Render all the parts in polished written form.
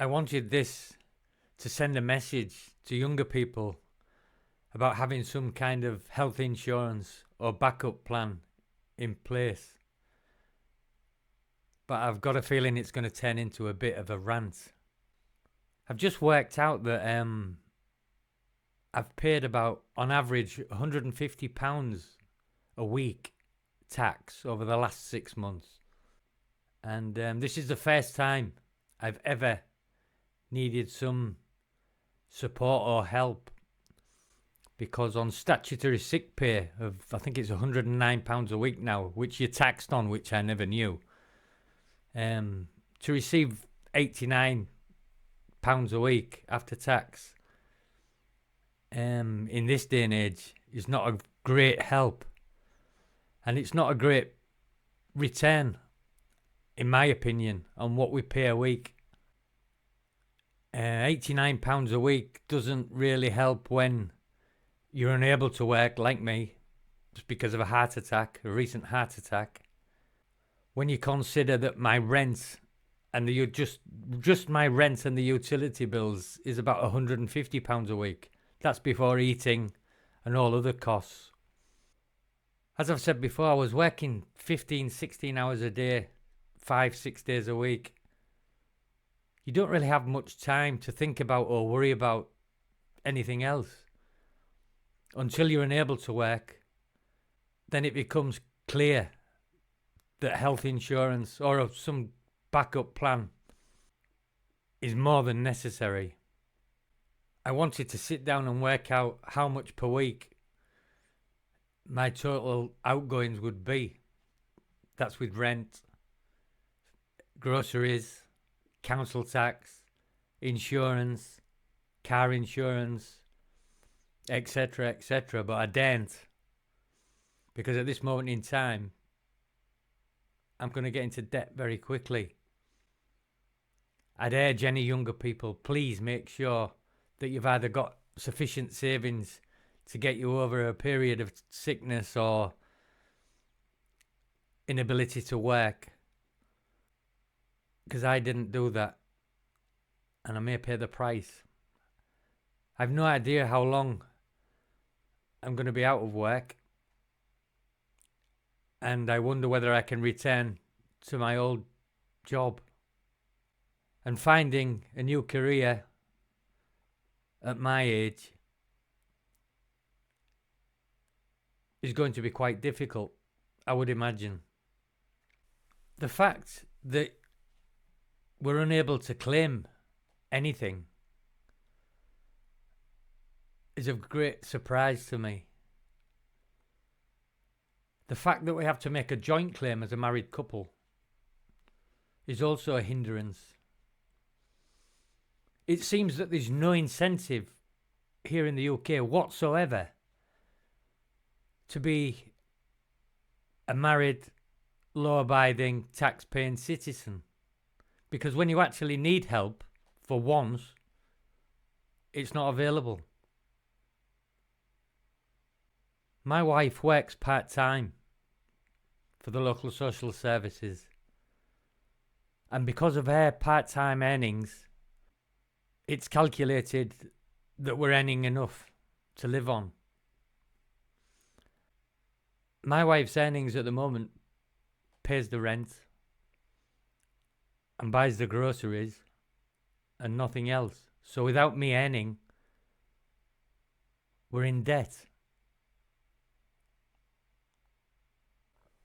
I wanted this to send a message to younger people about having some kind of health insurance or backup plan in place. But I've got a feeling it's going to turn into a bit of a rant. I've just worked out that I've paid about, on average, £150 a week tax over the last 6 months. And this is the first time I've ever needed some support or help, because on statutory sick pay of, I think it's £109 a week now, which you're taxed on, which I never knew, to receive £89 a week after tax in this day and age is not a great help, and it's not a great return, in my opinion, on what we pay a week. £89 a week doesn't really help when you're unable to work, like me, just because of a heart attack, a recent heart attack. When you consider that my rent and just my rent and the utility bills is about £150 a week. That's before eating and all other costs. As I've said before, I was working 15, 16 hours a day, 5-6 days a week. You don't really have much time to think about or worry about anything else until you're unable to work. Then it becomes clear that health insurance or some backup plan is more than necessary. I wanted to sit down and work out how much per week my total outgoings would be. That's with rent, groceries, council tax, insurance, car insurance, etc., etc. But I daren't, because at this moment in time, I'm going to get into debt very quickly. I'd urge any younger people, please make sure that you've either got sufficient savings to get you over a period of sickness or inability to work, because I didn't do that, and I may pay the price. I've no idea how long I'm going to be out of work, and I wonder whether I can return to my old job. And finding a new career at my age is going to be quite difficult, I would imagine. The fact that we're unable to claim anything is of great surprise to me. The fact that we have to make a joint claim as a married couple is also a hindrance. It seems that there's no incentive here in the UK whatsoever to be a married, law-abiding, tax-paying citizen. Because when you actually need help, for once, it's not available. My wife works part-time for the local social services. And because of her part-time earnings, it's calculated that we're earning enough to live on. My wife's earnings at the moment pays the rent and buys the groceries and nothing else. So without me earning, we're in debt.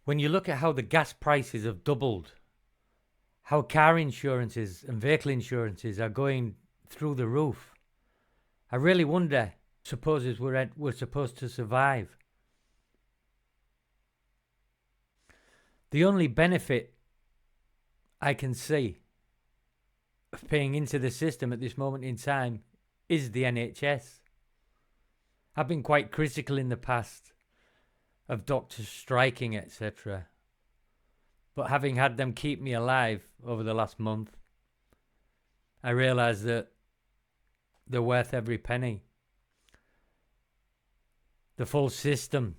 When you look at how the gas prices have doubled, how car insurances and vehicle insurances are going through the roof, I really wonder, suppose we're supposed to survive. The only benefit I can see of paying into the system at this moment in time is the NHS. I've been quite critical in the past of doctors striking, etc. But having had them keep me alive over the last month, I realise that they're worth every penny. The full system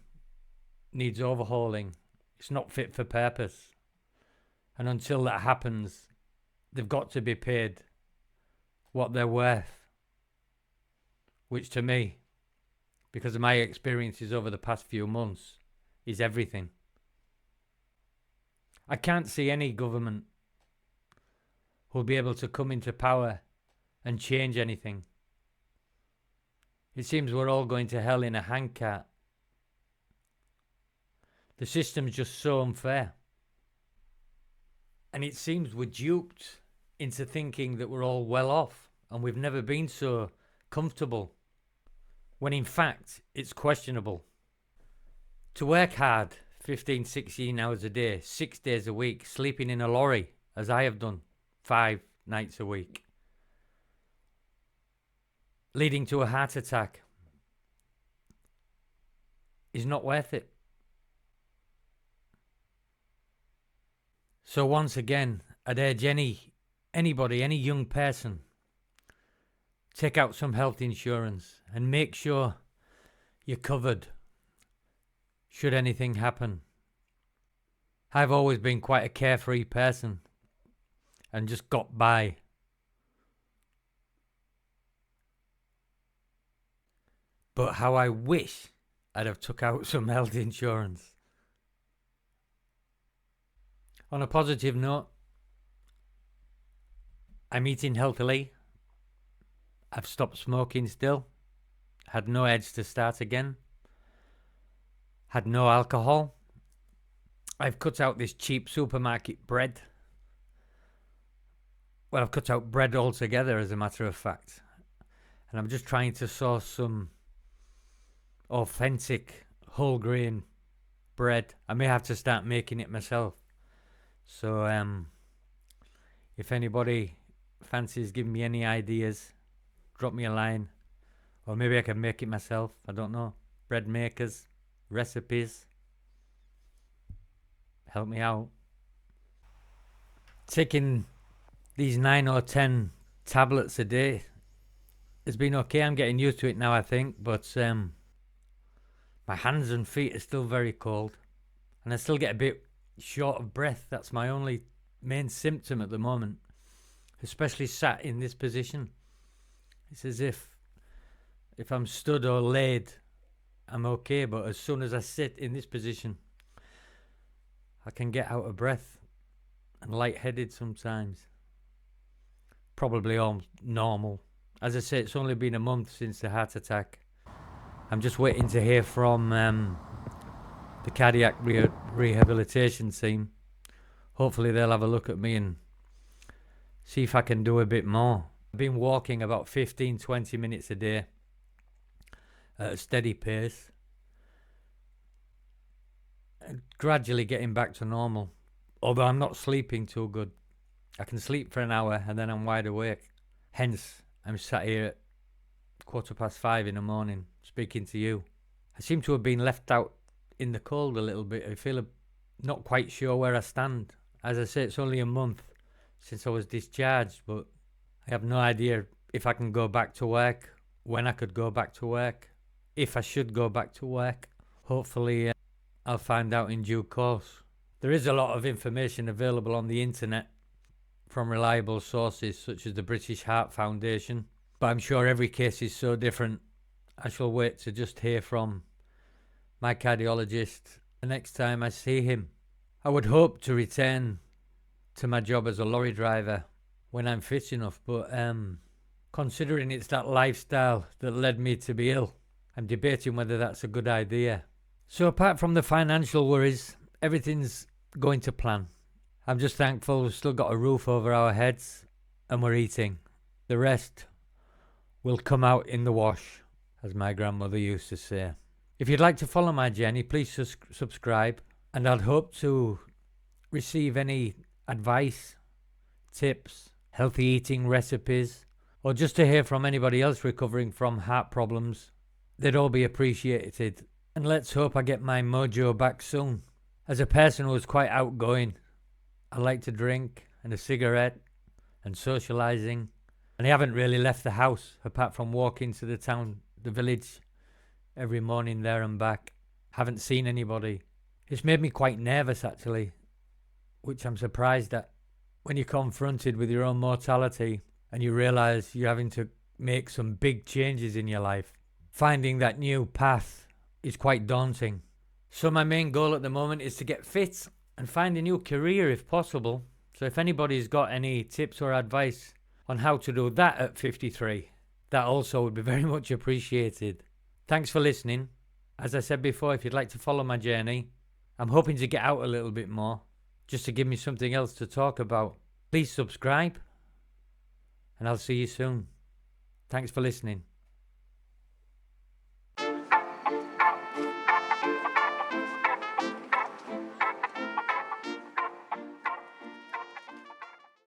needs overhauling. It's not fit for purpose. And until that happens, they've got to be paid what they're worth, which to me, because of my experiences over the past few months, is everything. I can't see any government who'll be able to come into power and change anything. It seems we're all going to hell in a handcart. The system's just so unfair. And it seems we're duped into thinking that we're all well off and we've never been so comfortable, when in fact it's questionable. To work hard 15, 16 hours a day, 6 days a week, sleeping in a lorry, as I have done 5 nights a week, leading to a heart attack, is not worth it. So once again, I'd urge anybody, any young person, take out some health insurance and make sure you're covered should anything happen. I've always been quite a carefree person and just got by. But how I wish I'd have took out some health insurance. On a positive note, I'm eating healthily. I've stopped smoking still. Had no urge to start again. Had no alcohol. I've cut out this cheap supermarket bread. Well, I've cut out bread altogether, as a matter of fact. And I'm just trying to source some authentic whole grain bread. I may have to start making it myself. So if anybody fancies giving me any ideas, drop me a line. Or maybe I can make it myself. I don't know. Bread makers, recipes. Help me out. Taking these 9 or 10 tablets a day has been okay. I'm getting used to it now, I think. But my hands and feet are still very cold. And I still get a bit short of breath. That's my only main symptom at the moment. Especially sat in this position. It's as if I'm stood or laid, I'm okay. But as soon as I sit in this position, I can get out of breath and lightheaded sometimes. Probably all normal. As I say, it's only been a month since the heart attack. I'm just waiting to hear from the cardiac rehabilitation team. Hopefully they'll have a look at me and see if I can do a bit more. I've been walking about 15-20 minutes a day at a steady pace, and gradually getting back to normal. Although I'm not sleeping too good. I can sleep for an hour and then I'm wide awake. Hence, I'm sat here at 5:15 in the morning speaking to you. I seem to have been left out in the cold a little bit. I feel not quite sure where I stand. As I say, it's only a month since I was discharged, but I have no idea if I can go back to work, when I could go back to work, if I should go back to work. Hopefully, I'll find out in due course. There is a lot of information available on the internet from reliable sources such as the British Heart Foundation, but I'm sure every case is so different. I shall wait to just hear from my cardiologist the next time I see him. I would hope to return to my job as a lorry driver when I'm fit enough, but considering it's that lifestyle that led me to be ill, I'm debating whether that's a good idea. So apart from the financial worries, everything's going to plan. I'm just thankful we've still got a roof over our heads and we're eating. The rest will come out in the wash, as my grandmother used to say. If you'd like to follow my journey, please subscribe, and I'd hope to receive any advice, tips, healthy eating recipes, or just to hear from anybody else recovering from heart problems. They'd all be appreciated. And let's hope I get my mojo back soon. As a person who is quite outgoing, I like to drink and a cigarette and socialising. And I haven't really left the house apart from walking to the town, the village, every morning there and back. Haven't seen anybody. It's made me quite nervous actually, which I'm surprised at. When you're confronted with your own mortality, and you realize you're having to make some big changes in your life. Finding that new path is quite daunting. So my main goal at the moment is to get fit and find a new career if possible. So if anybody's got any tips or advice on how to do that at 53, that also would be very much appreciated. Thanks for listening. As I said before, if you'd like to follow my journey, I'm hoping to get out a little bit more, just to give me something else to talk about. Please subscribe, and I'll see you soon. Thanks for listening.